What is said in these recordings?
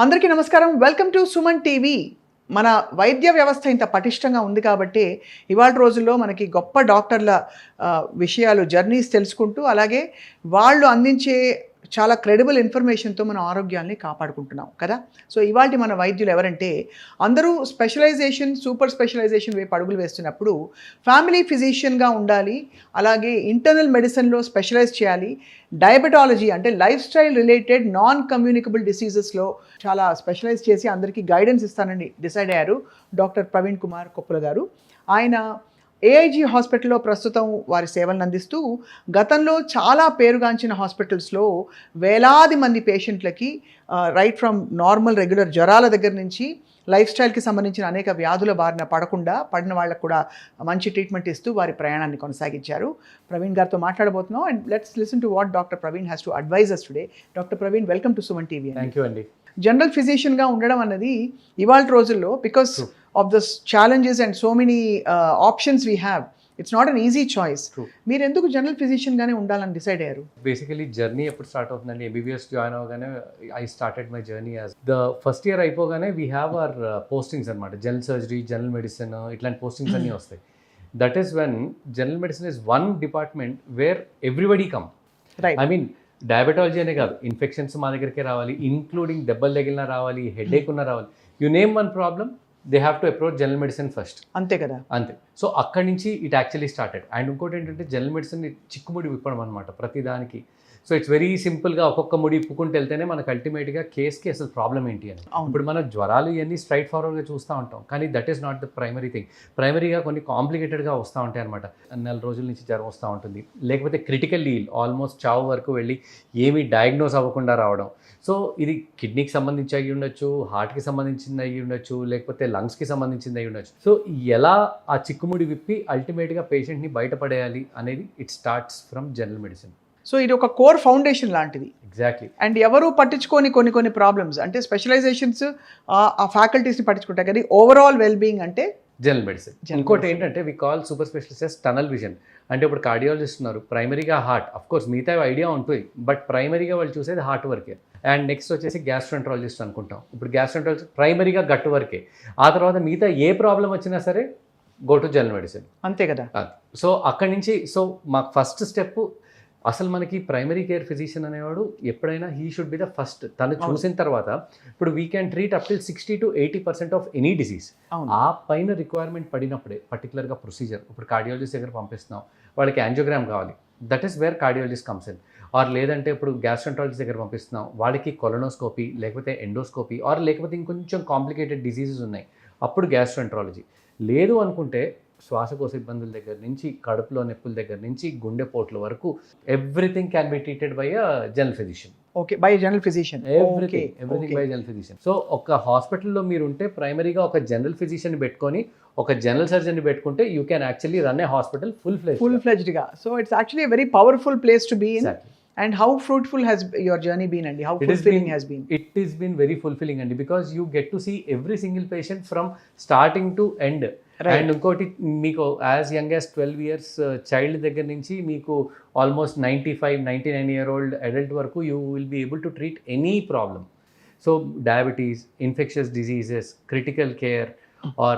అందరికీ నమస్కారం. Welcome to Suman TV. మన వైద్య వ్యవస్థ ఇంత పటిష్టంగా ఉంది కాబట్టి ఇవాల్టి రోజుల్లో మనకి గొప్ప డాక్టర్ల విషయాలు జర్నీస్ తెలుసుకుంటూ అలాగే వాళ్ళు అందించే చాలా క్రెడిబుల్ ఇన్ఫర్మేషన్తో మన ఆరోగ్యాన్ని కాపాడుకుంటున్నాం కదా. సో ఇవాల్టి మన వైద్యులు ఎవరంటే అందరూ స్పెషలైజేషన్ సూపర్ స్పెషలైజేషన్ వైపు అడుగులు వేస్తున్నప్పుడు ఫ్యామిలీ ఫిజిషియన్గా ఉండాలి, అలాగే ఇంటర్నల్ మెడిసిన్లో స్పెషలైజ్ చేయాలి, డయాబెటాలజీ అంటే life style related non communicable డిసీజెస్లో చాలా స్పెషలైజ్ చేసి అందరికీ గైడెన్స్ ఇస్తానని డిసైడ్ అయ్యారు డాక్టర్ ప్రవీణ్ కుమార్ కొప్పుల గారు. ఆయన ఏఐజీ హాస్పిటల్లో ప్రస్తుతం వారి సేవలను అందిస్తూ గతంలో చాలా పేరుగాంచిన హాస్పిటల్స్లో వేలాది మంది పేషెంట్లకి రైట్ ఫ్రమ్ నార్మల్ రెగ్యులర్ జ్వరాల దగ్గర నుంచి లైఫ్ స్టైల్కి సంబంధించిన అనేక వ్యాధుల బారిన పడిన వాళ్ళకు కూడా మంచి ట్రీట్మెంట్ ఇస్తూ వారి ప్రయాణాన్ని కొనసాగించారు. ప్రవీణ్ గారితో మాట్లాడబోతున్నాం and let's listen to what doctor Praveen has to advise us today. Doctor Praveen, welcome to Suman TV. Thank you అండి. జనరల్ ఫిజిషియన్గా ఉండడం అన్నది ఇవాళ రోజుల్లో because of the challenges and so many options we have, it's not an easy choice. మీరు ఎందుకు general ఫిజిషియన్గానే ఉండాలని డిసైడ్ అయ్యారు? బేసికలీ జర్నీ ఎప్పుడు స్టార్ట్ అవుతుందండి, ఎంబీబీఎస్ జాయిన్ అవ్వగానే I started my journey as the first year అయిపోగానే వీ హ్యావ్ అవర్ పోస్టింగ్స్ అనమాట. జనరల్ సర్జరీ, జనరల్ మెడిసిన్ ఇట్లాంటి పోస్టింగ్స్ అన్నీ వస్తాయి. That is when general medicine is one department where everybody come. I mean diabetology అనే కాదు, infections మా దగ్గరికే రావాలి, ఇంక్లూడింగ్ దెబ్బలు తగిలినా రావాలి, హెడేక్ ఉన్నా రావాలి, you name one problem they have to approach general medicine first. అంతే కదా, అంతే. సో అక్కడి నుంచి ఇట్ యాక్చువల్లీ స్టార్టెడ్. అండ్ ఇంకోటి ఏంటంటే జనరల్ మెడిసిన్ చిక్కుముడి విప్పడం అనమాట ప్రతిదానికి. సో ఇట్స్ వెరీ సింపుల్గా ఒక్కొక్క ముడి ఇప్పుకుంటూ వెళ్తేనే మనకు అల్టిమేట్గా కేస్కి అసలు ప్రాబ్లం ఏంటి అని. ఇప్పుడు మనం జ్వరాలు ఇవన్నీ స్ట్రైట్ ఫార్వర్డ్గా చూస్తూ ఉంటాం, కానీ that is not the primary thing. ప్రైమరీగా కొన్ని కాంప్లికేటెడ్గా వస్తూ ఉంటాయి అనమాట. నెల రోజుల నుంచి జ్వరం వస్తూ ఉంటుంది, లేకపోతే క్రిటికల్ ఈల్ ఆల్మోస్ట్ చావు వరకు వెళ్ళి ఏమీ డయాగ్నోస్ అవ్వకుండా రావడం. సో ఇది కిడ్నీకి సంబంధించి అయ్యి ఉండొచ్చు, హార్ట్కి సంబంధించింది అయ్యి ఉండొచ్చు, లేకపోతే లంగ్స్కి సంబంధించింది అయ్యి ఉండొచ్చు. సో ఎలా ఆ చిక్కుముడి విప్పి అల్టిమేట్గా పేషెంట్ని బయటపడేయాలి అనేది it starts from general medicine. So ఇది ఒక కోర్ ఫౌండేషన్ లాంటిది. ఎగ్జాక్ట్లీ. అండ్ ఎవరు పట్టించుకొని కొన్ని ప్రాబ్లమ్స్ అంటే స్పెషలైజేషన్స్ ఆ ఫ్యాకల్టీస్ని పట్టించుకుంటారు, కానీ ఓవరాల్ వెల్ బీయింగ్ అంటే జనరల్ మెడిసిన్. ఇంకోటి ఏంటంటే we call super specialist tunnel vision. అంటే ఇప్పుడు కార్డియాలజిస్ట్ ఉన్నారు, ప్రైమరీగా హార్ట్, అఫ్ కోర్స్ మిగతా ఐడియా ఉంటుంది, బట్ ప్రైమరీగా వాళ్ళు చూసేది హార్ట్ వరకే. అండ్ నెక్స్ట్ వచ్చేసి గ్యాస్ట్రోఎంట్రాలజిస్ట్ అనుకుంటాం. ఇప్పుడు గ్యాస్ట్రోఎంట్రాలజిస్ట్ ప్రైమరీగా గట్టు వరకే. ఆ తర్వాత మిగతా ఏ ప్రాబ్లం వచ్చినా సరే గో టు జనరల్ మెడిసిన్. అంతే కదా. సో అక్కడి నుంచి సో మాకు ఫస్ట్ స్టెప్ అసలు మనకి ప్రైమరీ కేర్ ఫిజిషియన్ అనేవాడు ఎప్పుడైనా he should be the first. తను చూసిన తర్వాత ఇప్పుడు we can treat up till 60-80% of any disease. ఆ పైన రిక్వైర్మెంట్ పడినప్పుడే పర్టికులర్గా ప్రొసీజర్, ఇప్పుడు కార్డియాలజిస్ట్ దగ్గర పంపిస్తున్నాం, వాళ్ళకి యాంజియోగ్రామ్ కావాలి, that is where cardiologist comes in. Or లేదంటే ఇప్పుడు గ్యాస్ట్రోఎంట్రాలజిస్ట్ దగ్గర పంపిస్తున్నాం, వాళ్ళకి కొలనోస్కోపీ లేకపోతే ఎండోస్కోపీ ఆర్ లేకపోతే ఇంకొంచెం కాంప్లికేటెడ్ డిసీజెస్ ఉన్నాయి, అప్పుడు గ్యాస్ట్రోఎంట్రాలజీ. లేదు అనుకుంటే శ్వాసకోశ ఇబ్బందుల దగ్గర నుంచి, కడుపులో నొప్పుల దగ్గర నుంచి, గుండెపోట్ల వరకు everything can be treated by a general physician. Okay, by general physician. Everything by general physician. So ఒక హాస్పిటల్లో మీరు ఉంటే ప్రైమరీగా ఒక జనరల్ ఫిజిషియన్ పెట్టుకొని ఒక జనరల్ సర్జన్ పెట్టుకుంటే you can actually run a hospital full ఫ్లెజ్డ్గా. So it's actually very powerful place to be in. And how fruitful has your journey been and how fulfilling has been? It has been very fulfilling and because you get to see every single patient from starting to end. Right. And inkoti meeku as young as 12 years child దగ్గర నుంచి మీకు almost 95-99-year-old adult వరకు you will be able to treat any problem. So diabetes, infectious diseases, critical care or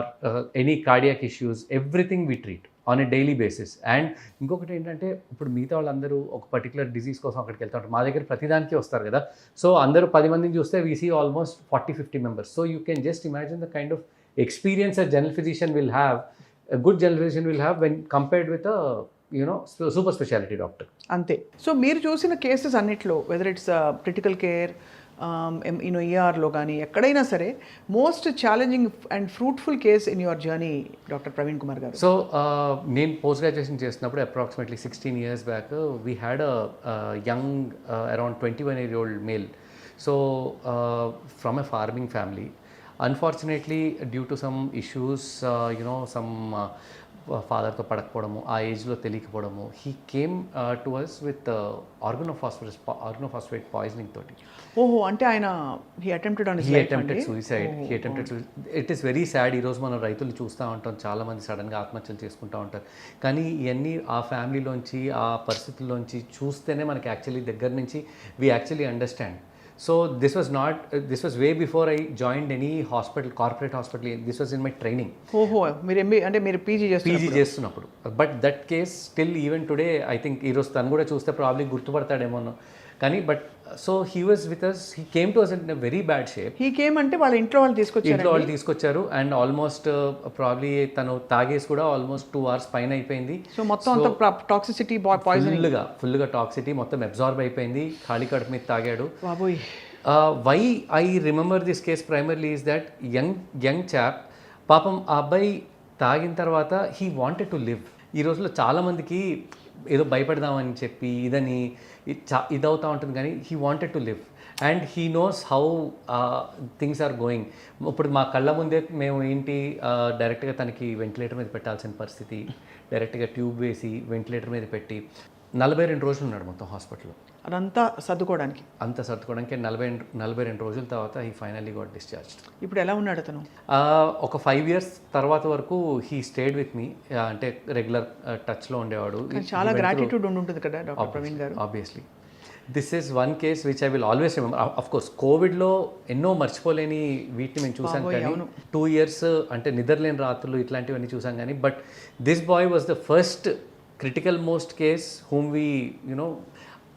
any cardiac issues, everything we treat on a daily basis. And ఇంకొకటి ఏంటంటే ఇప్పుడు మిగతా వాళ్ళందరూ ఒక పర్టికులర్ డిసీజ్ కోసం అక్కడికి వెళ్తూ ఉంటారు, మా దగ్గర ప్రతిదానికి వస్తారు కదా. సో అందరూ 10 మందిని చూస్తే we see almost 40-50 members. So you can just imagine the kind of experience a general physician will have, a good general physician will have when compared with a super specialty doctor. అంతే. So మీరు చూసిన cases అన్నిట్లో whether it's critical care ఈఆర్లో కానీ ఎక్కడైనా సరే most challenging and fruitful case in your journey doctor Praveen Kumar గారు? So నేను పోస్ట్ గ్రాడ్యుయేషన్ చేసినప్పుడు approximately 16 years back we had a young around 21-year-old male. So from a farming family. Unfortunately, due to some issues, some ఫాదర్తో పడకపోవడము, ఆ ఏజ్లో తెలియకపోవడము, he came to us with organophosphate poisoning తోటి. ఓహో, అంటే ఆయన he attempted suicide. It is very sad. ఈరోజు మనం రైతులు చూస్తూ ఉంటాం, చాలామంది సడన్గా ఆత్మహత్యలు చేసుకుంటూ ఉంటారు. కానీ ఇవన్నీ ఆ ఫ్యామిలీలోంచి, ఆ పరిస్థితుల్లోంచి చూస్తేనే మనకి యాక్చువల్లీ దగ్గర నుంచి we actually understand. So this was not, this was way before I joined any hospital, corporate hospital. This was in my training. ఓహో మీరు అంటే మీరు పీజీ పీజీ చేస్తున్నప్పుడు. But that case still even today I think ఈరోజు తను కూడా చూస్తే probably గుర్తుపడతాడేమో కానీ but so he was with us, he came to us in very bad shape. He came అంటే వాళ్ళ ఇంట్లో వాళ్ళు తీసుకొచ్చారు అండ్ ఆల్మోస్ట్ ప్రాబ్లీ తను తాగేసి కూడా ఆల్మోస్ట్ 2 hours పైన అయిపోయింది. సో మొత్తం అంతా టాక్సిసిటీ పాయిజనింగ్ ఫుల్గా టాక్సిటీ మొత్తం అబ్జార్బ్ అయిపోయింది. ఖాళీ కడుపు మీద తాగాడు. బాబోయ్. Why I remember this case primarily is that young chap, పాపం ఆ అబ్బాయి తాగిన తర్వాత హీ వాంటెడ్ టు లివ్. ఈ రోజుల్లో చాలామందికి ఏదో భయపడదామని చెప్పి ఇదవుతూ ఉంటుంది కానీ he wanted to live and he knows how things are going. ఇప్పుడు మా కళ్ళ ముందే మేము ఏంటి డైరెక్ట్గా తనకి వెంటిలేటర్ మీద పెట్టాల్సిన పరిస్థితి, డైరెక్ట్గా ట్యూబ్ వేసి వెంటిలేటర్ మీద పెట్టి 42 రోజులు ఉన్నాడు మొత్తం హాస్పిటల్లో. అదంతా సర్దుకోవడానికి 42 రోజుల తర్వాత హీ ఫైనల్లీ గాట్ డిశ్చార్జ్. ఇప్పుడు ఎలా ఉన్నాడు అతను? ఒక 5 years తర్వాత వరకు హీ స్టేడ్ విత్ మీ, అంటే రెగ్యులర్ టచ్లో ఉండేవాడు. చాలా గ్రాటిట్యూడ్ ఉంటుంది కదా డాక్టర్ ప్రవీణ్ గారు. Obviously this is one case which I will always remember. Of course కోవిడ్లో ఎన్నో మర్చిపోలేని వీటిని మేము చూసాం కానీ 2 years అంటే నిద్రలేని రాత్రులు ఇట్లాంటివన్నీ చూసాం కానీ but this boy was the first critical most case whom we you know,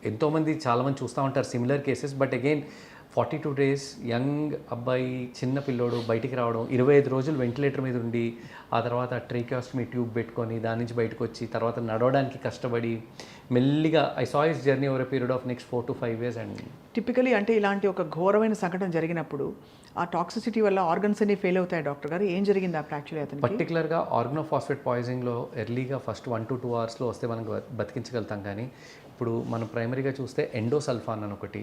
ఎంతోమంది చాలామంది చూస్తూ ఉంటారు similar cases but again 42 days young అబ్బాయి, చిన్న పిల్లోడు బయటికి రావడం, 25 రోజులు వెంటిలేటర్ మీద ఉండి ఆ తర్వాత ట్రేకియోస్టమీ ట్యూబ్ పెట్టుకొని దాని నుంచి బయటకు వచ్చి తర్వాత నడవడానికి కష్టపడి మెల్లిగా I saw his journey over a period of next 4 to 5 years. And typically అంటే ఇలాంటి ఒక ఘోరమైన సంఘటన జరిగినప్పుడు ఆ టాక్సిసిటీ వల్ల ఆర్గన్స్ అన్ని ఫెయిల్ అవుతాయి డాక్టర్ గారు. ఏం జరిగింది యాక్చువల్లీ అతనికి? పర్టికులర్గా ఆర్గనోఫాస్ఫేట్ పాయిజనింగ్లో ఎర్లీగా ఫస్ట్ 1 to 2 hours వస్తే మనం బతికించగలుగుతాం కానీ ఇప్పుడు మనం ప్రైమరీగా చూస్తే ఎండోసల్ఫాన్ అని ఒకటి,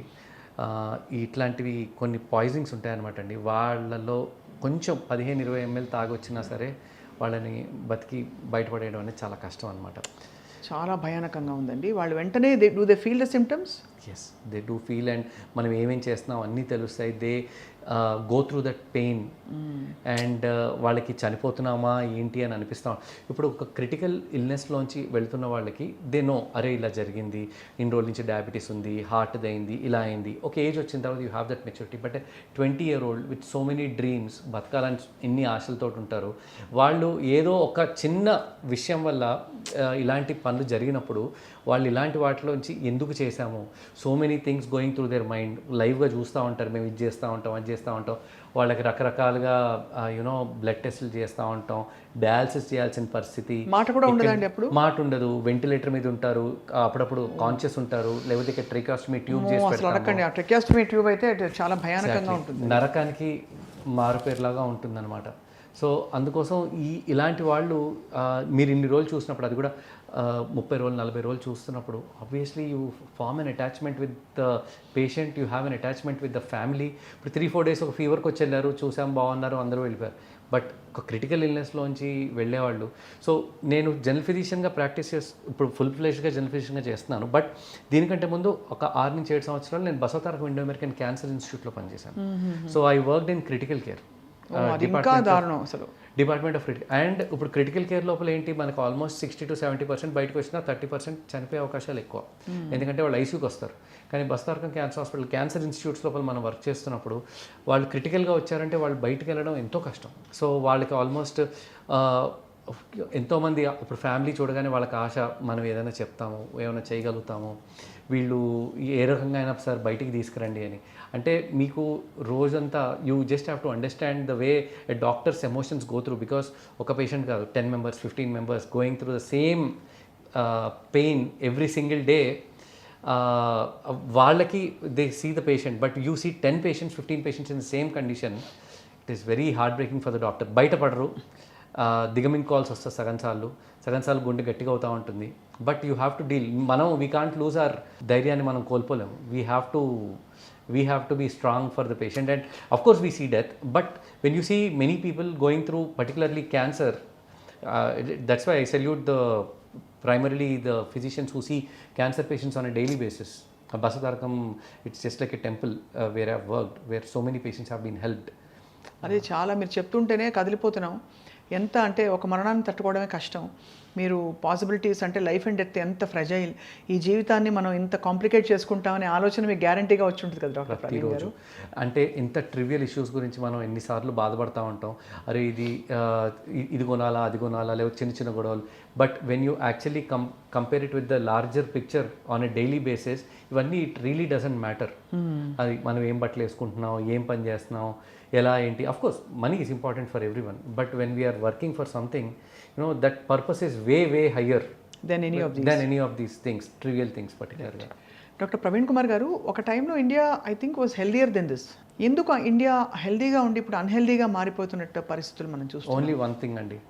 ఇట్లాంటివి కొన్ని పాయిజనింగ్స్ ఉంటాయన్నమాట అండి. వాళ్ళలో కొంచెం 15-20 ml తాగొచ్చినా సరే వాళ్ళని బతికి బయటపడేయడం అనేది చాలా కష్టం అనమాట. చాలా భయానకంగా ఉందండి. వాళ్ళు వెంటనే they feel the symptoms? Yes they do feel and మనం ఏమేం చేస్తున్నాం అన్నీ తెలుస్తాయి. They go through that pain and వాళ్ళకి చనిపోతున్నామా ఏంటి అని అనిపిస్తాం. ఇప్పుడు ఒక క్రిటికల్ ఇల్నెస్లోంచి వెళ్తున్న వాళ్ళకి దే నో అరే ఇలా జరిగింది, ఇన్ని రోజుల నుంచి డయాబెటీస్ ఉంది, హార్ట్ అయింది, ఇలా అయింది. ఒక ఏజ్ వచ్చిన తర్వాత you have that maturity. But 20-year-old with so many dreams, బతకాలని ఎన్ని ఆశలతో ఉంటారు వాళ్ళు, ఏదో ఒక చిన్న విషయం వల్ల ఇలాంటి పనులు జరిగినప్పుడు వాళ్ళు ఇలాంటి వాటిలోంచి ఎందుకు చేశాము, so many things going through their mind. లైవ్గా చూస్తూ ఉంటారు, మేము ఇది చేస్తూ ఉంటాం అది చేస్తూ ఉంటాం. వాళ్ళకి రకరకాలుగా యూనో బ్లడ్ టెస్టులు చేస్తూ ఉంటాం, డయాలసిస్ చేయాల్సిన పరిస్థితి, మాట కూడా ఉండదండి, అప్పుడు మాట ఉండదు, వెంటిలేటర్ మీద ఉంటారు, అప్పుడప్పుడు కాన్షియస్ ఉంటారు, లేకపోతే ఇక్కడ ట్రేకియోస్టమీ ట్యూబ్ చేసి పెడతాం. ట్రేకియోస్టమీ ట్యూబ్ అయితే చాలా భయానకంగా ఉంటుంది, నరకానికి మారుపేరులాగా ఉంటుందన్నమాట. సో అందుకోసం ఇలాంటి వాళ్ళు మీరు ఇన్ని రోజులు చూసినప్పుడు, అది కూడా 30 రోజులు 40 రోజులు చూస్తున్నప్పుడు obviously you form an attachment with the patient, you have an attachment with the family. ఇప్పుడు 3-4 days ఒక ఫీవర్కి వచ్చి వెళ్ళారు, చూసాం బాగున్నారు, అందరూ వెళ్ళిపోయారు. బట్ ఒక క్రిటికల్ ఇల్నెస్లోంచి వెళ్ళేవాళ్ళు. సో నేను జనరల్ ఫిజిషియన్గా ప్రాక్టీస్ ఇప్పుడు ఫుల్ ఫ్లెజ్డ్గా జనరల్ ఫిజిషియన్గా చేస్తున్నాను. బట్ దీనికంటే ముందు ఒక 6 నుంచి 7 సంవత్సరాలు నేను బసవతారకం ఇండో అమెరికన్ క్యాన్సర్ ఇన్స్టిట్యూట్లో పనిచేశాను. So I worked in critical care department of critical. And ఇప్పుడు క్రిటికల్ కేర్ లోపల ఏంటి, మనకు ఆల్మోస్ట్ 60 to 70% బయటకు వచ్చినా 30% చనిపోయే అవకాశాలు ఎక్కువ, ఎందుకంటే వాళ్ళు ఐసీయూకి వస్తారు. కానీ Basavatarakam cancer hospital, cancer institutes లోపల మనం వర్క్ చేస్తున్నప్పుడు వాళ్ళు క్రిటికల్గా వచ్చారంటే వాళ్ళు బయటకు వెళ్ళడం ఎంతో కష్టం. సో వాళ్ళకి ఆల్మోస్ట్ ఎంతోమంది ఇప్పుడు ఫ్యామిలీ చూడగానే వాళ్ళకి ఆశ, మనం ఏదైనా చెప్తాము, ఏమైనా చేయగలుగుతాము, వీళ్ళు ఏ రకంగా అయినా సార్ బయటికి తీసుకురండి అని. అంటే మీకు రోజంతా you just have to understand the way a doctors emotions go through. Because ఒక పేషెంట్ కాదు, 10 members 15 members going through the same pain every single day. వాళ్ళకి they see the patient, but you see 10 patients 15 patients in the same condition. It is very heart breaking for the doctor. బయటపడరు, దిగమింగ్-కాల్స్ వస్తాయి, సగం గుండె గట్టిగా అవుతూ ఉంటుంది. But you have to deal. We can't lose our ధైర్యాన్ని మనం కోల్పోలేము. We have to be strong for the patient, and of course we see death, but when you see many people going through particularly cancer, that's why I salute primarily the physicians who see cancer patients on a daily basis. Basatarakam, it's just like a temple where I've worked, where so many patients have been helped. అదే చాలా మీరు చెప్తుంటేనే కదిలిపోతున్నాం. ఎంత అంటే ఒక మరణాన్ని తట్టుకోవడమే కష్టం, మీరు పాసిబిలిటీస్ అంటే లైఫ్ అండ్ డెత్ ఎంత ఫ్రెజైల్, ఈ జీవితాన్ని మనం ఇంత కాంప్లికేట్ చేసుకుంటామనే ఆలోచన మీకు గ్యారంటీగా వచ్చి ఉంటుంది కదా డాక్టర్ ప్రవీణ్ ప్రతిరోజు. గారు. అంటే ఇంత ట్రివియల్ ఇష్యూస్ గురించి మనం ఎన్నిసార్లు బాధపడతా ఉంటాం, అరే ఇది కొనాలా అది కొనాలా, లేకపోతే చిన్న చిన్న గొడవలు. But when you actually compare it with the larger picture on a daily basis, ఇవన్నీ ఇట్ రియలీ డజంట్ మ్యాటర్. అది మనం ఏం బట్టలు వేసుకుంటున్నాం, ఏం పని చేస్తున్నాం, ఎలా ఏంటి. Of course money is important for everyone, but when we're working for something, that purpose is way higher than any of these things, trivial things పర్టికులర్గా. డాక్టర్ ప్రవీణ్ కుమార్ గారు, ఒక టైంలో India I think was healthier than this. ఎందుకు India హెల్దీగా ఉండి ఇప్పుడు అన్హెల్దీగా మారిపోతున్నట్టు పరిస్థితులు మనం చూస్తాం? ఓన్లీ వన్ థింగ్ అండి,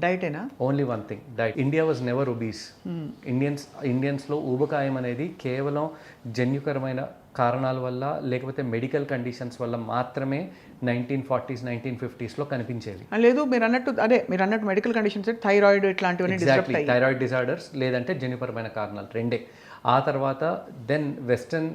డైటేనా? Only one thing, diet. India was never obese. ఇండియన్స్లో ఊబకాయం అనేది కేవలం జన్యుకరమైన కారణాల వల్ల లేకపోతే మెడికల్ కండిషన్స్ వల్ల మాత్రమే 1940s 1950s కనిపించేది. లేదు, మీరు అన్నట్టు మెడికల్ కండిషన్స్, థైరాయిడ్ ఇట్లాంటివన్నీ ఎగ్జాక్ట్లీ, థైరాయిడ్ డిజార్డర్స్ లేదంటే జన్యుపరమైన కారణాలు రెండే. ఆ తర్వాత దెన్ వెస్టర్న్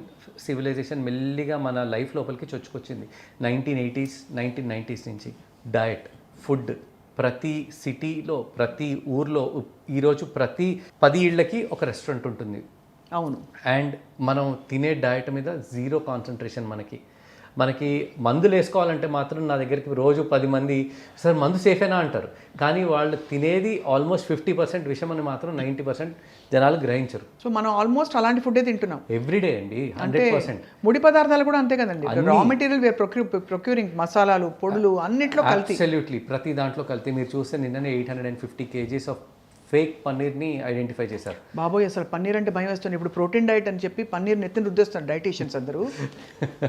సివిలైజేషన్ మెల్లిగా మన లైఫ్ లోపలికి చొచ్చుకొచ్చింది 1980s 1990s నుంచి. డయట్, ఫుడ్, ప్రతి సిటీలో ప్రతి ఊర్లో ఈరోజు ప్రతి 10 ఇళ్ళకి ఒక రెస్టారెంట్ ఉంటుంది. అవును. అండ్ మనం తినే డయట్ మీద జీరో కాన్సన్ట్రేషన్. మనకి మందులు వేసుకోవాలంటే మాత్రం నా దగ్గరికి రోజు 10 మంది సార్ మందు సేఫేనా అంటారు, కానీ వాళ్ళు తినేది ఆల్మోస్ట్ 50% విషయం అని మాత్రం 90% జనాలు గ్రహించరు. సో మనం ఆల్మోస్ట్ అలాంటి ఫుడ్డే తింటున్నాం ఎవ్రీడే అండి, 100%. ముడి పదార్థాలు కూడా అంతే కదండి, రా మెటీరియల్ వేర్ ప్రొక్యూరింగ్, మసాలాలు, పొడులు అన్నిట్లో కల్తీ. అబ్సల్యూట్లీ, ప్రతి దాంట్లో కల్తీ. మీరు చూస్తే నిన్ననే 850 kgs ఆఫ్ ఫేక్ పన్నీర్ని ఐడెంటిఫై చేశారు. బాబోయ్, అసలు పన్నీర్ అంటే భయం వేస్తుంది. ఇప్పుడు ప్రోటీన్ డైట్ అని చెప్పి పన్నీర్ నెత్తిని రుద్దేస్తారు డైటీషియన్స్ అందరూ,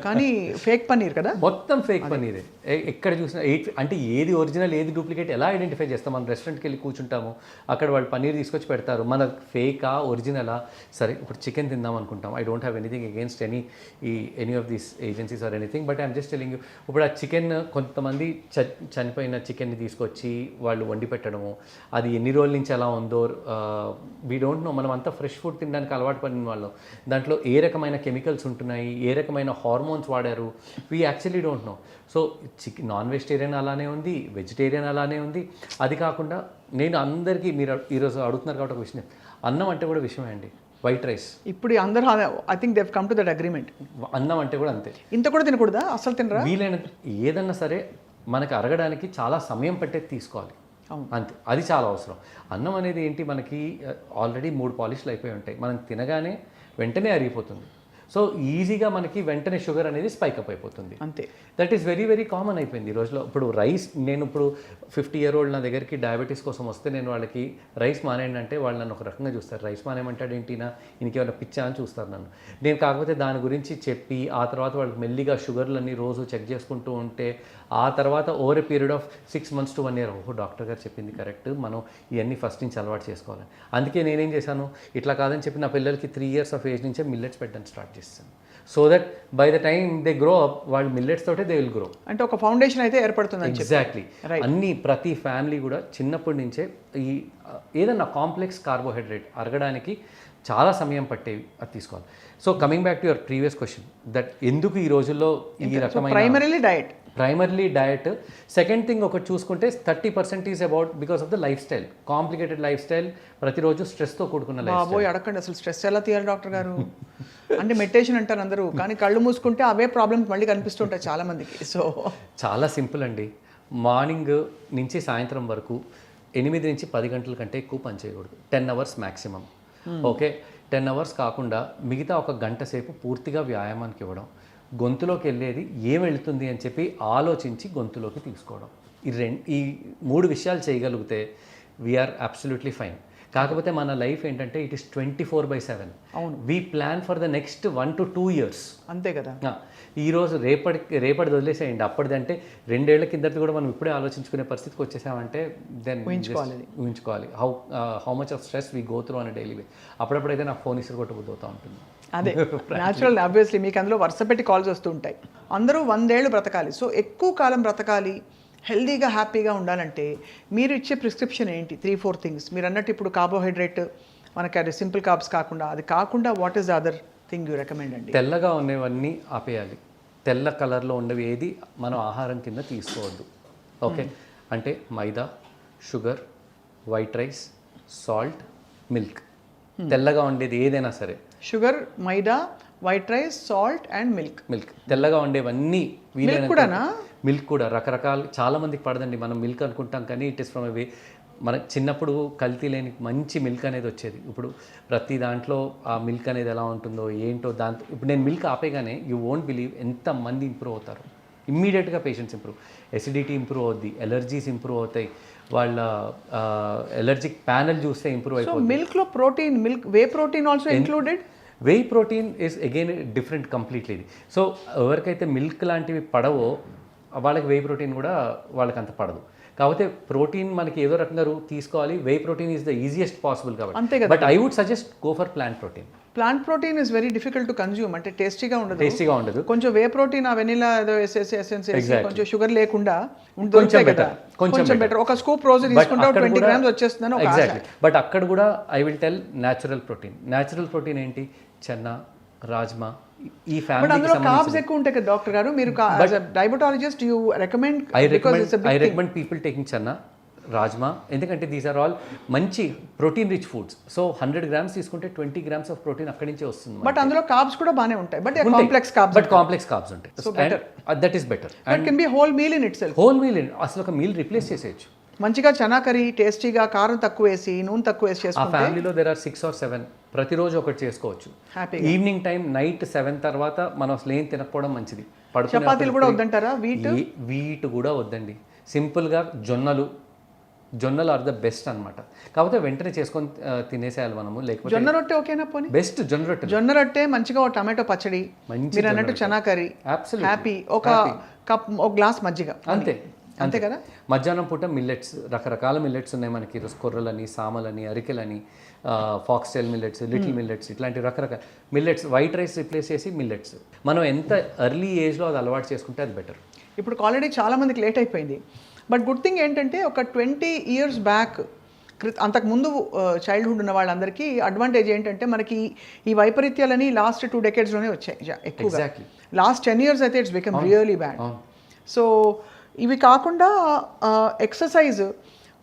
కానీ ఫేక్ పన్నీర్ కదా, మొత్తం ఫేక్ పన్నీరే. ఎక్కడ చూసినా అంటే ఏది ఒరిజినల్ ఏది డూప్లికేట్ ఎలా ఐడెంటిఫై చేస్తాం? మనం రెస్టారెంట్కి వెళ్ళి కూర్చుంటాము, అక్కడ వాళ్ళు పన్నీర్ తీసుకొచ్చి పెడతారు, మన ఫేకా ఒరిజినలా? సరే, ఇప్పుడు చికెన్ తిందాం అనుకుంటాం. I don't have anything against any of these agencies or anything, but I'm just telling you. ఇప్పుడు ఆ చికెన్, కొంతమంది చనిపోయిన చికెన్ని తీసుకొచ్చి వాళ్ళు వండి పెట్టడము, అది ఎన్ని రోజుల నుంచి ఎలా ఉందో వీ డోంట్ నో. మనం అంతా ఫ్రెష్ ఫుడ్ తినడానికి అలవాటు పడిన వాళ్ళం. దాంట్లో ఏ రకమైన కెమికల్స్ ఉంటున్నాయి, ఏ రకమైన హార్మోన్స్ వాడారు, we actually don't know. So non vegetarian అలానే ఉంది, వెజిటేరియన్ అలానే ఉంది. అది కాకుండా నేను అందరికీ, మీరు ఈరోజు అడుగుతున్నారు కాబట్టి ఒక విషయం, అన్నం అంటే కూడా విషయమే అండి. వైట్ రైస్ ఇప్పుడు అందరూ I think they have come to that agreement. అన్నం అంటే కూడా అంతే. ఇంత కూడా తినకూడదా? అసలు తినరా? వీలైనంత ఏదన్నా సరే మనకి అరగడానికి చాలా సమయం పట్టేది తీసుకోవాలి, అంతే. అది చాలా అవసరం. అన్నం అనేది ఏంటి, మనకి ఆల్రెడీ 3 పాలిష్లు అయిపోయి ఉంటాయి, మనం తినగానే వెంటనే అరిగిపోతుంది. సో ఈజీగా మనకి వెంటనే షుగర్ అనేది స్పైక్ అప్ అయిపోతుంది, అంతే. That is very very common అయిపోయింది ఈ రోజులో. ఇప్పుడు రైస్, నేను ఇప్పుడు 50 year old నా దగ్గరికి డయాబెటీస్ కోసం వస్తే నేను వాళ్ళకి రైస్ మానేయండి అంటే వాళ్ళు నన్ను ఒక రకంగా చూస్తారు. రైస్ మానేయమంటాడు ఏంటినా, ఇంకేమైనా పిచ్చా అని చూస్తారు నన్ను. నేను కాకపోతే దాని గురించి చెప్పి ఆ తర్వాత వాళ్ళకి మెల్లిగా షుగర్లన్నీ రోజు చెక్ చేసుకుంటూ ఉంటే, ఆ తర్వాత over a period of 6 months to 1 year, ఓహో డాక్టర్ గారు చెప్పింది కరెక్ట్, మనం ఇవన్నీ ఫస్ట్ నుంచి అలవాటు చేసుకోవాలి. అందుకే నేనేం చేశాను, ఇట్లా కాదని చెప్పి నా పిల్లలకి 3 years of age నుంచే మిల్లెట్స్ పెట్టడం స్టార్ట్ చేస్తాను. So that by the time they grow up, వాళ్ళు మిల్లెట్స్ తోటే దే విల్ గ్రో. అంటే ఒక ఫౌండేషన్ అయితే ఏర్పడుతుంది. ఎగ్జాక్ట్లీ. ప్రతి ఫ్యామిలీ కూడా చిన్నప్పటి నుంచే ఈ ఏదన్నా కాంప్లెక్స్ కార్బోహైడ్రేట్ అరగడానికి చాలా సమయం పట్టేవి, అది తీసుకోవాలి. So coming back to your previous question, that ఎందుకు ఈ రోజుల్లో ఈ రకమైన ప్రైమర్లీ డయట్. సెకండ్ థింగ్ ఒకటి చూసుకుంటే 30% is about because of the life style, complicated life style, ప్రతిరోజు స్ట్రెస్తో కూడుకున్న లైఫ్ స్టైల్. అడగండి అసలు స్ట్రెస్ ఎలా తీయాలి డాక్టర్ గారు? అంటే మెడిటేషన్ అంటారు అందరూ, కానీ కళ్ళు మూసుకుంటే అవే ప్రాబ్లమ్స్ మళ్ళీ కనిపిస్తుంటాయి చాలా మందికి. సో చాలా సింపుల్ అండి. మార్నింగ్ నుంచి సాయంత్రం వరకు 8 నుంచి 10 గంటల కంటే ఎక్కువ పని చేయకూడదు. 10 hours మ్యాక్సిమం. ఓకే, 10 hours కాకుండా మిగతా 1 గంట సేపు పూర్తిగా వ్యాయామానికి ఇవ్వడం, గొంతులోకి వెళ్ళేది ఏం వెళుతుంది అని చెప్పి ఆలోచించి గొంతులోకి తీసుకోవడం. ఈ 3 విషయాలు చేయగలిగితే వీఆర్ అబ్సల్యూట్లీ ఫైన్. కాకపోతే మన లైఫ్ ఏంటంటే ఇట్ ఈస్ 24/7. అవును. We plan for the next 1 to 2 years. అంతే కదా. ఈరోజు రేపటి వదిలేసేయండి, అప్పటిదంటే 2 ఏళ్ల కిందటి కూడా మనం ఇప్పుడే ఆలోచించుకునే పరిస్థితికి వచ్చేసామంటే దెన్ ఊహించుకోవాలి how much of stress we go through on daily way. అప్పుడప్పుడైతే నాకు ఫోన్ ఇసురు కొట్టుకుపోతూ ఉంటుంది. అదే న్యాచురల్, ఆబ్వియస్లీ మీకు అందులో వరుస పెట్టి కాల్స్ వస్తూ ఉంటాయి. అందరూ 100 ఏళ్ళు బ్రతకాలి, సో ఎక్కువ కాలం బ్రతకాలి, హెల్దీగా హ్యాపీగా ఉండాలంటే మీరు ఇచ్చే ప్రిస్క్రిప్షన్ ఏంటి? 3-4 థింగ్స్ మీరు అన్నట్టు. ఇప్పుడు కార్బోహైడ్రేట్ మనకి అది సింపుల్ కార్బ్స్ కాకుండా, అది కాకుండా what is the other thing you recommend అండి? తెల్లగా ఉన్నవన్నీ ఆపేయాలి. తెల్ల కలర్లో ఉన్నవి ఏది మనం ఆహారం కింద తీసుకోవద్దు. ఓకే, అంటే maida, sugar, white rice, salt, milk. తెల్లగా ఉండేది ఏదైనా సరే, sugar, maida, white rice, salt and milk. Milk తెల్లగా ఉండేవన్నీ మిల్క్ కూడానా? మిల్క్ కూడా రకరకాల, చాలా మందికి పడదండి. మనం మిల్క్ అనుకుంటాం కానీ ఇట్ ఇస్ ఫ్రమ్ అవే. మన చిన్నప్పుడు కల్తీ లేని మంచి మిల్క్ అనేది వచ్చేది. ఇప్పుడు ప్రతి దాంట్లో ఆ మిల్క్ అనేది ఎలా ఉంటుందో ఏంటో దాంతో. ఇప్పుడు నేను మిల్క్ ఆపేగానే యూ వోంట్ బిలీవ్ ఎంతమంది ఇంప్రూవ్ అవుతారు. ఇమ్మీడియట్గా పేషెంట్స్ ఇంప్రూవ్, ఎసిడిటీ ఇంప్రూవ్ అవుద్ది, ఎలర్జీస్ ఇంప్రూవ్ అవుతాయి, వాళ్ళ ఎలర్జిక్ ప్యానల్ చూస్తే ఇంప్రూవ్ అయిపోతుంది. మిల్క్లో protein, milk whey protein also included. Whey protein is again different completely ఇది. సో ఎవరికైతే మిల్క్ లాంటివి పడవో వాళ్ళకి వే ప్రోటీన్ కూడా వాళ్ళకి అంత పడదు. కాకపోతే ప్రోటీన్ మనకి ఏదో రకంగా తీసుకోవాలి. Whey protein is the easiest possible అంతే కాబట్టి. కదా. But I would suggest go for plant protein. Plant protein is very difficult to consume, అంటే టేస్టీగా ఉండదు. కొంచెం వే ప్రోటీన్ ఆ వెనిలా ఏదో ఎసెన్స్ కొంచెం షుగర్ లేకుండా కొంచెం బెటర్, కొంచెం బెటర్. ఒక స్కూప్ రోజు తీసుకుంటే 20 grams వచ్చేస్తుందని ఒక ఆశ. బట్ అక్కడ కూడా I will tell natural protein. Natural protein ఏంటి? చెన్నా, రాజ్మా, ఈ ఫ్యామిలీ. అందులో కార్బ్స్ ఎక్కువ ఉంటాయి కదా డాక్టర్ గారు. మీరు diabetologist you recommend? I recommend people taking Chenna, rajma, ఎందుకంటే దీస్ ఆర్ ఆల్ మంచి protein rich foods. So 100 grams తీసుకుంటే 20 grams ఆఫ్ ప్రోటీన్ అక్కడి నుంచే వస్తుంది. బట్ అందులో కార్బ్స్ కూడా బాగానే ఉంటాయి, but complex carbs. But complex carbs ఉంటాయి. So that is better. And can be whole meal in itself. Whole meal అసలు ఒక మీల్ రిప్లేస్ చేసేయచ్చు. మంచిగా చనా కర్రీ టేస్టీగా, కారం తక్కువ వేసి, నూనె తక్కువ వేసి ఆ చేసుకుంటే. ఫ్యామిలీలో దేర్ ఆర్ 6 or 7, ప్రతిరోజు ఒకటి చేసుకోవచ్చు. ఈవినింగ్ టైం నైట్ 7 తర్వాత మనం అసలు ఏం తినకపోవడం మంచిది. చపాతీలు కూడా వద్దంటారా? వీట్ కూడా వద్దండి. సింపుల్గా జొన్నలు ఆర్ ద బెస్ట్ అనమాట. కాకపోతే వెంటనే చేసుకొని తినేసేయాలి మనము. లేకపోతే జొన్న రొట్టె ఓకేనా? పోనీ బెస్ట్ జొన్న రొట్టె మంచిగా ఒక టమాటో పచ్చడి, మీరు అన్నట్టు చనా కర్రీ, హ్యాపీ, ఒక కప్, ఒక గ్లాస్ మజ్జిగ, అంతే కదా. మధ్యాహ్నం పూట మిల్లెట్స్, రకరకాల మిల్లెట్స్ ఉన్నాయి మనకి. కొర్రలని, సామలని, అరికెలని, ఫాక్స్టైల్ మిల్లెట్స్, లిటిల్ మిల్లెట్స్, ఇట్లాంటి రకరకాల మిల్లెట్స్. వైట్ రైస్ రిప్లేస్ చేసి మిల్లెట్స్. మనం ఎంత ఎర్లీ ఏజ్లో అది అలవాటు చేసుకుంటే అది బెటర్. ఇప్పుడు ఆల్రెడీ చాలా మందికి లేట్ అయిపోయింది. బట్ గుడ్ థింగ్ ఏంటంటే ఒక 20 years బ్యాక్, అంతకుముందు చైల్డ్హుడ్ ఉన్న వాళ్ళందరికీ అడ్వాంటేజ్ ఏంటంటే మనకి ఈ వైపరీత్యాలని లాస్ట్ 2 decadesలోనే వచ్చాయి ఎక్కువగా. లాస్ట్ 10 years అయితే it's become really bad. So ఇవి కాకుండా ఎక్సర్సైజ్,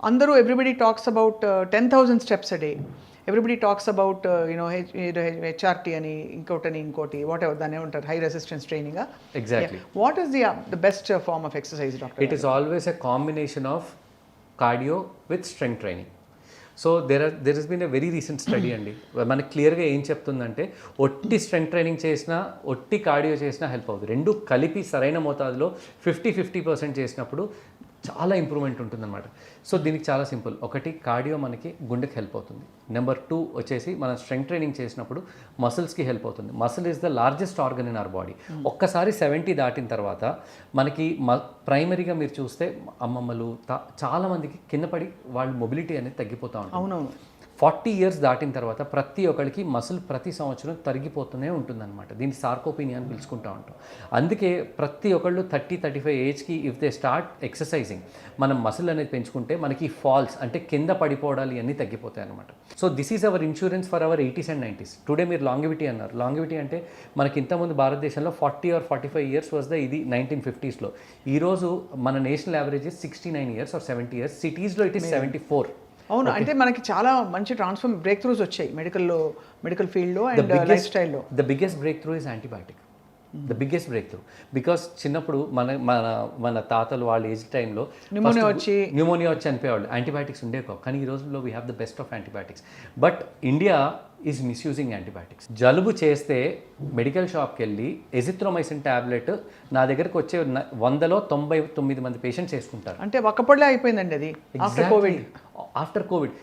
అందరూ everybody talks about 10,000 steps a day. Everybody talks about HRT అని, ఇంకోటి వాట్ ఎవర్ దాన్ని ఏమంటారు, high resistance training. Exactly. What is the best form of exercise doctor? It is always a combination of cardio with strength training. So there has been a very recent study అండి. మనకి క్లియర్గా ఏం చెప్తుందంటే ఒట్టి strength training చేసినా, ఒట్టి cardio చేసినా help అవుతుంది. రెండు కలిపి సరైన మోతాదులో 50% చేసినప్పుడు చాలా ఇంప్రూవ్మెంట్ ఉంటుందన్నమాట. సో దీనికి చాలా సింపుల్. ఒకటి, కార్డియో మనకి గుండెకి హెల్ప్ అవుతుంది. నెంబర్ 2 వచ్చేసి మనం స్ట్రెంగ్త్ ట్రైనింగ్ చేసినప్పుడు మసిల్స్కి హెల్ప్ అవుతుంది. Muscle is the largest organ in our body. ఒక్కసారి 70 దాటిన తర్వాత మనకి ప్రైమరీగా మీరు చూస్తే అమ్మమ్మలు చాలా మందికి కింద పడి వాళ్ళ మొబిలిటీ అనేది తగ్గిపోతూ ఉంటుంది. అవునవును. 40 years దాటిన తర్వాత ప్రతి ఒక్కరికి మసిల్ ప్రతి సంవత్సరం తరిగిపోతూనే ఉంటుందన్నమాట. దీన్ని సార్కోపీనియా అని పిలుచుకుంటూ ఉంటాం. అందుకే ప్రతి ఒక్కళ్ళు 30-35 ఏజ్కి ఇఫ్ దే స్టార్ట్ ఎక్సర్సైజింగ్, మనం మసిల్ అనేది పెంచుకుంటే మనకి ఫాల్స్ అంటే కింద పడిపోవడాలు ఇవన్నీ తగ్గిపోతాయి అనమాట. So this is our insurance for hour 80s and 90s. Today మీరు లాంగివిటీ అన్నారు. లాంగివిటీ అంటే మనకి ఇంతకుముందు భారతదేశంలో 40 or 45 years వాజ్ ద ఇది 1950sలో. ఈరోజు మన national average 69 years or 70 years. సిటీస్లో ఇట్ ఈస్ 74. అవును. అంటే మనకి చాలా మంచి బ్రేక్ త్రూస్ వచ్చాయి మెడికల్ ఫీల్డ్లో అండ్ లైఫ్ స్టైల్లో. The biggest break through is antibiotic. The biggest break through. Because చిన్నప్పుడు మన తాతలు వాళ్ళ ఏజ్ టైంలో న్యూమోనియా వచ్చి చనిపోయేవాళ్ళు. యాంటీబయాటిక్స్ ఉండేవి. కానీ ఈ రోజుల్లో we have the best of antibiotics. But India is misusing antibiotics. జలుబు చేస్తే మెడికల్ షాప్కి వెళ్ళి ఎజిత్రోమైసిన్ ట్యాబ్లెట్ నా దగ్గరకు వచ్చే 100లో 99 మంది పేషెంట్స్ వేసుకుంటారు. అంటే ఒక్కపొడిలో అయిపోయింది అది after Covid.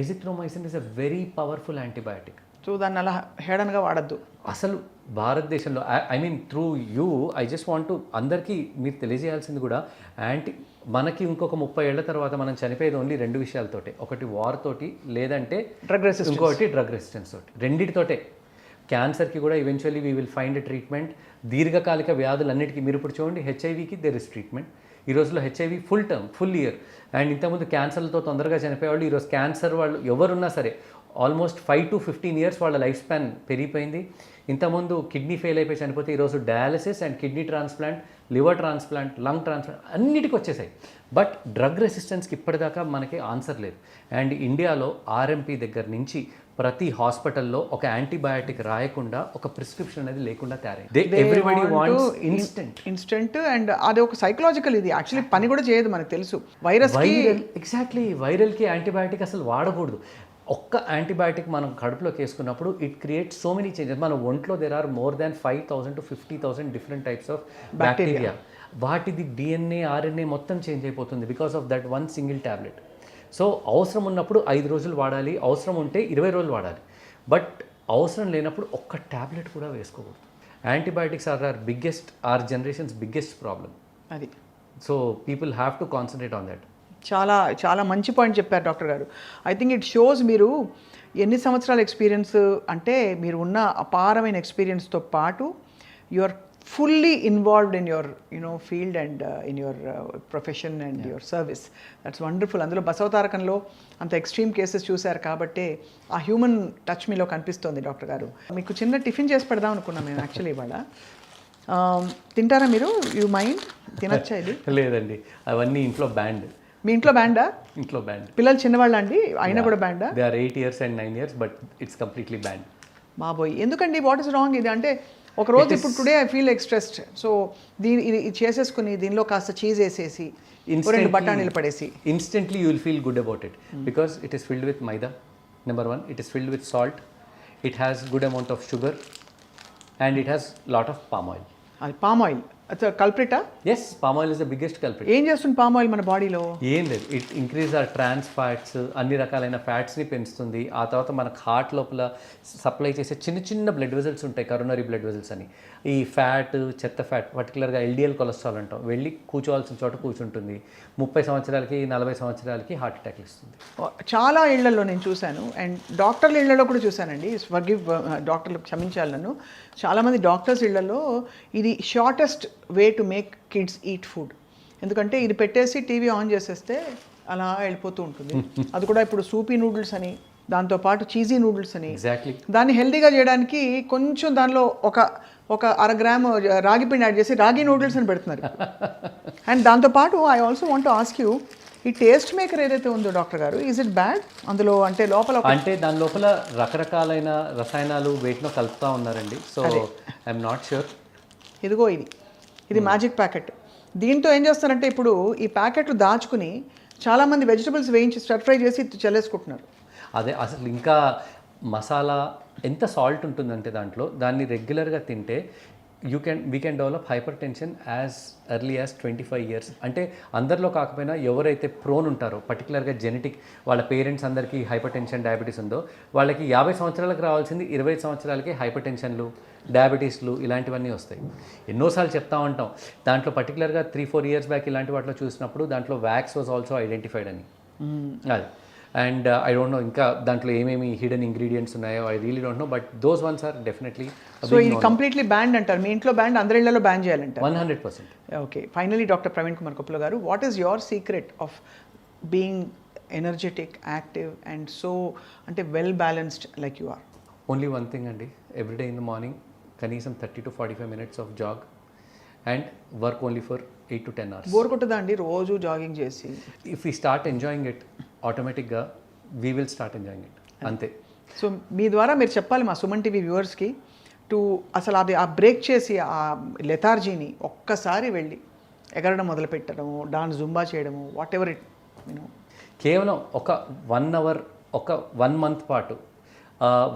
Azithromycin is a very powerful antibiotic. So దాన్ని అలా హేడన్గా వాడద్దు అసలు భారతదేశంలో. I mean through you I just want to అందరికీ మీరు తెలియజేయాల్సింది కూడా, మనకి ఇంకొక 30 ఏళ్ల తర్వాత మనం చనిపోయేది ఓన్లీ 2 విషయాలతోటే. ఒకటి వార్ తోటి, లేదంటే ఇంకోటి డ్రగ్ రెసిస్టెన్స్ తోటి. రెండింటితోటే. క్యాన్సర్కి కూడా eventually we will find a treatment. దీర్ఘకాలిక వ్యాధులన్నిటికీ మీరు ఇప్పుడు చూడండి, హెచ్ఐవికి దేర్ ఇస్ ట్రీట్మెంట్. ఈ రోజులో హెచ్ఐవి ఫుల్ ఇయర్. అండ్ ఇంతకుముందు క్యాన్సర్లతో తొందరగా చనిపోయేవాళ్ళు ఈరోజు క్యాన్సర్ వాళ్ళు ఎవరున్నా సరే ఆల్మోస్ట్ 5 to 15 ఇయర్స్ వాళ్ళ లైఫ్ స్పాన్ పెరిగిపోయింది. ఇంతకుముందు కిడ్నీ ఫెయిల్ అయిపోయి చనిపోతే ఈరోజు dialysis and kidney transplant, liver transplant, lung transplant అన్నిటికీ వచ్చేసాయి. బట్ డ్రగ్ రెసిస్టెన్స్కి ఇప్పటిదాకా మనకి ఆన్సర్ లేదు. అండ్ ఇండియాలో ఆర్ఎంపీ దగ్గర నుంచి ప్రతి హాస్పిటల్లో ఒక యాంటీబయాటిక్ రాయకుండా ఒక ప్రిస్క్రిప్షన్ అనేది లేకుండా తయారైంది. ఎవ్రీబడి వాంట్స్ ఇన్స్టెంట్ అండ్ అది ఒక సైకలాజికల్, ఇది యాక్చువల్లీ పని కూడా చేయదు మనకు తెలుసు. వైరస్ ఎగ్జాక్ట్లీ వైరల్కి యాంటీబయాటిక్ అసలు వాడకూడదు. ఒక్క యాంటీబయాటిక్ మనం కడుపులోకి వేసుకున్నప్పుడు it create so many changes. మన ఒంట్లో there are more than 5,000 to 50,000 different types of bacteria. వాటిది డిఎన్ఏ, ఆర్ఎన్ఏ మొత్తం చేంజ్ అయిపోతుంది because of that one single tablet. So అవసరం ఉన్నప్పుడు 5 రోజులు వాడాలి, అవసరం ఉంటే 20 రోజులు వాడాలి. బట్ అవసరం లేనప్పుడు ఒక్క ట్యాబ్లెట్ కూడా వేసుకోకూడదు. Antibiotics are generations biggest problem అది. So people have to concentrate on that. చాలా చాలా మంచి పాయింట్ చెప్పారు డాక్టర్ గారు. ఐ థింక్ ఇట్ షోస్ మీరు ఎన్ని సంవత్సరాల ఎక్స్పీరియన్స్ అంటే మీరు ఉన్న అపారమైన ఎక్స్పీరియన్స్తో పాటు you are fully involved in your field and in your profession and your service. That's wonderful. అందులో బసవతారకంలో అంత ఎక్స్ట్రీమ్ కేసెస్ చూశారు కాబట్టి ఆ హ్యూమన్ టచ్ మీలో కనిపిస్తోంది డాక్టర్ గారు. మీకు చిన్న టిఫిన్ చేసి పెడదాం అనుకున్నాం మేము యాక్చువల్లీ ఇవాళ. తింటారా మీరు? You mind? తినచ్చా ఇది? లేదండి, అవన్నీ ఇంట్లో బ్యాండ్. మీ ఇంట్లో బ్యాండా? ఇంట్లో బ్యాండ్. పిల్లలు చిన్నవాళ్ళ అండి అయినా కూడా బ్యాండా? They are 8 years and 9 years but it's completely ban. బాబోయ్, ఎందుకండి? వాట్ ఇస్ రాంగ్ ఇది? అంటే ఒక రోజు ఇప్పుడు today I feel stressed, so ఇది చేసేసుకుని దీనిలో కాస్త చీజ్ వేసేసి 2 బఠానీలు పడేసి instantly you will feel good about it because it is filled with maida. Number 1, it is filled with salt, it has good amount of sugar and it has lot of palm oil. అది palm oil కల్ప్రిటా? Yes, palm oil is the biggest culprit. ఏం చేస్తుంది palm oil మన బాడీలో? ఏం లేదు, it increase our trans fats, అన్ని రకాలైన ఫ్యాట్స్ని పెంచుతుంది. ఆ తర్వాత మనకు హార్ట్ లోపల సప్లై చేసే చిన్న చిన్న బ్లడ్ వెజల్స్ ఉంటాయి, కరోనరీ బ్లడ్ వెజల్స్ అని. ఈ ఫ్యాట్, చెత్త ఫ్యాట్, పర్టికులర్గా ఎల్డిఎల్ కొలెస్ట్రాల్ అంటాం, వెళ్ళి కూర్చోవాల్సిన చోట కూర్చుంటుంది. 30 సంవత్సరాలకి 40 సంవత్సరాలకి హార్ట్ అటాక్ ఇస్తుంది. చాలా ఇళ్లలో నేను చూశాను, అండ్ డాక్టర్ల ఇళ్లలో కూడా చూశానండి. ఫర్గివ్ డాక్టర్లు, క్షమించాలి నన్ను. చాలామంది డాక్టర్స్ ఇళ్లలో ఇది shortest way to make kids eat food. ఎందుకంటే ఇది పెట్టేసి టీవీ ఆన్ చేసేస్తే అలా వెళ్ళిపోతూ ఉంటుంది. అది కూడా ఇప్పుడు సూపీ నూడిల్స్ అని, దాంతోపాటు చీజీ నూడిల్స్ అని. ఎగ్జాక్ట్లీ. దాన్ని హెల్తీగా చేయడానికి కొంచెం దానిలో ఒక 1 గ్రాము రాగి పిండి యాడ్ చేసి రాగి నూడిల్స్ అని పెడుతున్నారు. అండ్ దాంతోపాటు I also want to ask you, ఈ టేస్ట్ మేకర్ ఏదైతే ఉందో డాక్టర్ గారు, ఈజ్ ఇట్ బ్యాడ్? అందులో అంటే దాని లోపల రకరకాలైన రసాయనాలు వేటిలో కలుపుతూ ఉన్నారండి. So I'm not sure. ఇదిగో ఇది మ్యాజిక్ ప్యాకెట్. దీంతో ఏం చేస్తారంటే ఇప్పుడు ఈ ప్యాకెట్లు దాచుకుని చాలామంది వెజిటబుల్స్ వేయించి స్టర్ ఫ్రై చేసి చల్లేసుకుంటున్నారు. అదే అసలు ఇంకా మసాలా ఎంత సాల్ట్ ఉంటుందంటే దాన్ని రెగ్యులర్గా తింటే we can develop hyper tension as early as 25 years. అంటే అందరిలో కాకపోయినా ఎవరైతే ప్రోన్ ఉంటారో, పర్టికులర్గా జెనెటిక్ వాళ్ళ పేరెంట్స్ అందరికీ హైపర్ టెన్షన్, డయాబెటీస్ ఉందో వాళ్ళకి 50 సంవత్సరాలకు రావాల్సింది 20 సంవత్సరాలకి హైపర్ టెన్షన్లు, డయాబెటీస్లు ఇలాంటివన్నీ వస్తాయి. ఎన్నోసార్లు చెప్తా ఉంటాం. దాంట్లో పర్టికులర్గా 3-4 years బ్యాక్ ఇలాంటి వాటిలో చూసినప్పుడు దాంట్లో వ్యాక్స్ వాజ్ ఆల్సో ఐడెంటిఫైడ్ అని. అది అండ్ ఐ డోంట్ నో ఇంకా దాంట్లో ఏమేమి హిడెన్ ఇంగ్రీడియంట్స్ ఉన్నాయో, I really don't know, but those ones are definitely. So ఇది కంప్లీట్లీ బ్యాన్ అంటారు. మీ ఇంట్లో బ్యాన్, అందరి ఇళ్లలో బ్యాన్ చేయాలంటారు? 100%. Okay, finally doctor Praveen Kumar Koppula గారు, what is your secret of being energetic, active and so అంటే well balanced like you are? Only one thing అండి, ఎవ్రీడే ఇన్ ద మార్నింగ్ కనీసం 30 to 45 minutes of jog and work only for 8 to 10 hours. Bore కొట్టదా అండి రోజు జాగింగ్ చేసి? If we start enjoying it, ఆటోమేటిక్గా we will start enjoying it, అంతే. So మీ ద్వారా మీరు చెప్పాలి మా సుమన్ టీవీ వ్యూవర్స్కి, అసలు అది ఆ బ్రేక్ చేసి ఆ లెథార్జీని ఒక్కసారి వెళ్ళి ఎగరడం మొదలుపెట్టడము, డాన్స్, జుంబా చేయడము, వాట్ ఎవర్ ఇట్ కేవలం ఒక 1 hour, ఒక 1 month పాటు,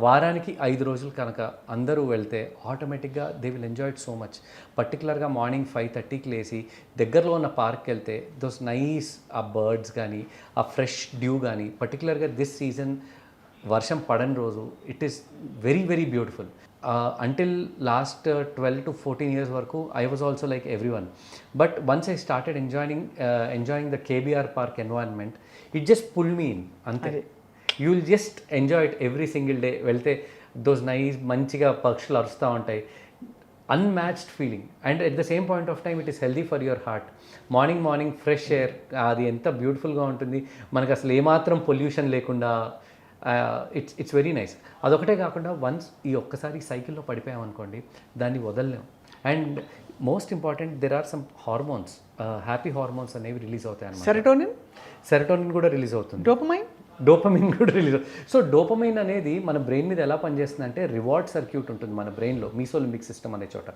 వారానికి 5 రోజులు కనుక అందరూ వెళ్తే ఆటోమేటిక్గా they will enjoy it so much. పర్టికులర్గా మార్నింగ్ 5:30కి లేచి దగ్గరలో ఉన్న పార్క్కి వెళ్తే దోస్ నైస్ ఆ బర్డ్స్ కానీ, ఆ ఫ్రెష్ డ్యూ కానీ, పర్టికులర్గా దిస్ సీజన్ వర్షం పడని రోజు it is very very beautiful. Until last 12 to 14 years వరకు I was also like everyone, but once I started enjoying the KBR park environment, it just pulled me in, ante. You will just enjoy it every single day. వెళ్తే those nice మంచిగా పక్షులు అరుస్తూ ఉంటాయి, unmatched feeling, and at the same point of time it is healthy for your heart. Morning fresh air, అది ఎంత బ్యూటిఫుల్గా ఉంటుంది మనకు, అసలు ఏమాత్రం పొల్యూషన్ లేకుండా. It's very nice. అదొకటే కాకుండా వన్స్ ఈ ఒక్కసారి సైకిల్లో పడిపోయామనుకోండి దాన్ని వదలలేం. And most important there are some hormones, happy hormones అనేవి రిలీజ్ అవుతాయి అన్నమాట. సెరటోనిన్ కూడా రిలీజ్ అవుతుంది, డోపమైన్ కూడా రిలీజ్. సో డోపమైన్ అనేది మన బ్రెయిన్ మీద ఎలా పనిచేస్తుంది అంటే రివార్డ్ సర్క్యూట్ ఉంటుంది మన బ్రెయిన్లో, మీసోలింబిక్ సిస్టమ్ అనే చోట.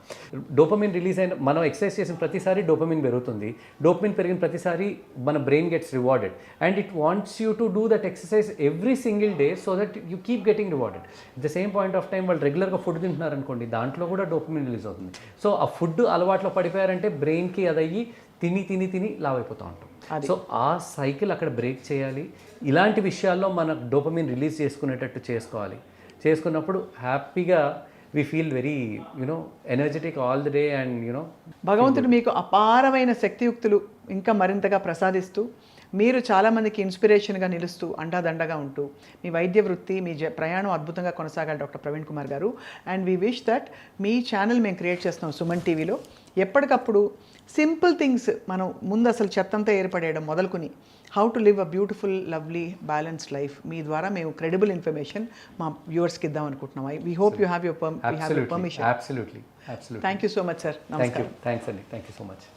డోపమైన్ రిలీజ్ అయిన మనం ఎక్సర్సైజ్ చేసిన ప్రతిసారి డోపమైన్ పెరుగుతుంది. డోపమైన్ పెరిగిన ప్రతిసారి మన brain gets rewarded and it wants you to do that exercise every single day so that you keep getting rewarded. At the same point of time వాళ్ళు రెగ్యులర్గా ఫుడ్ తింటున్నారు అనుకోండి, దాంట్లో కూడా డోపమైన్ రిలీజ్ అవుతుంది. సో ఆ ఫుడ్ అలవాట్లో పడిపోయారంటే బ్రెయిన్కి అదయ్యి తిని లావ్ అయిపోతూ ఉంటాం. సో ఆ సైకిల్ అక్కడ బ్రేక్ చేయాలి. ఇలాంటి విషయాల్లో మన డోపమైన్ రిలీజ్ చేసుకునేటట్టు చేసుకోవాలి. చేసుకున్నప్పుడు హ్యాపీగా we feel very energetic all the day and భగవంతుడు మీకు అపారమైన శక్తియుక్తులు ఇంకా మరింతగా ప్రసాదిస్తూ మీరు చాలామందికి ఇన్స్పిరేషన్గా నిలుస్తూ అండాదండగా ఉంటూ మీ వైద్య వృత్తి మీ ప్రయాణం అద్భుతంగా కొనసాగాలి డాక్టర్ ప్రవీణ్ కుమార్ గారు. And we wish that me channel మేము క్రియేట్ చేస్తున్నాం సుమన్ టీవీలో. ఎప్పటికప్పుడు సింపుల్ థింగ్స్ మనం ముందు అసలు చెత్తంతా ఏర్పడేయడం మొదలుకొని how to live a beautiful lovely balanced life మీ ద్వారా మేము క్రెడిబుల్ ఇన్ఫర్మేషన్ మా వ్యూవర్స్కి ఇద్దాం అనుకుంటున్నాం. We hope you have your permission. Absolutely. Thank you so much sir. Thanks అండి, థ్యాంక్ యూ సో మచ్.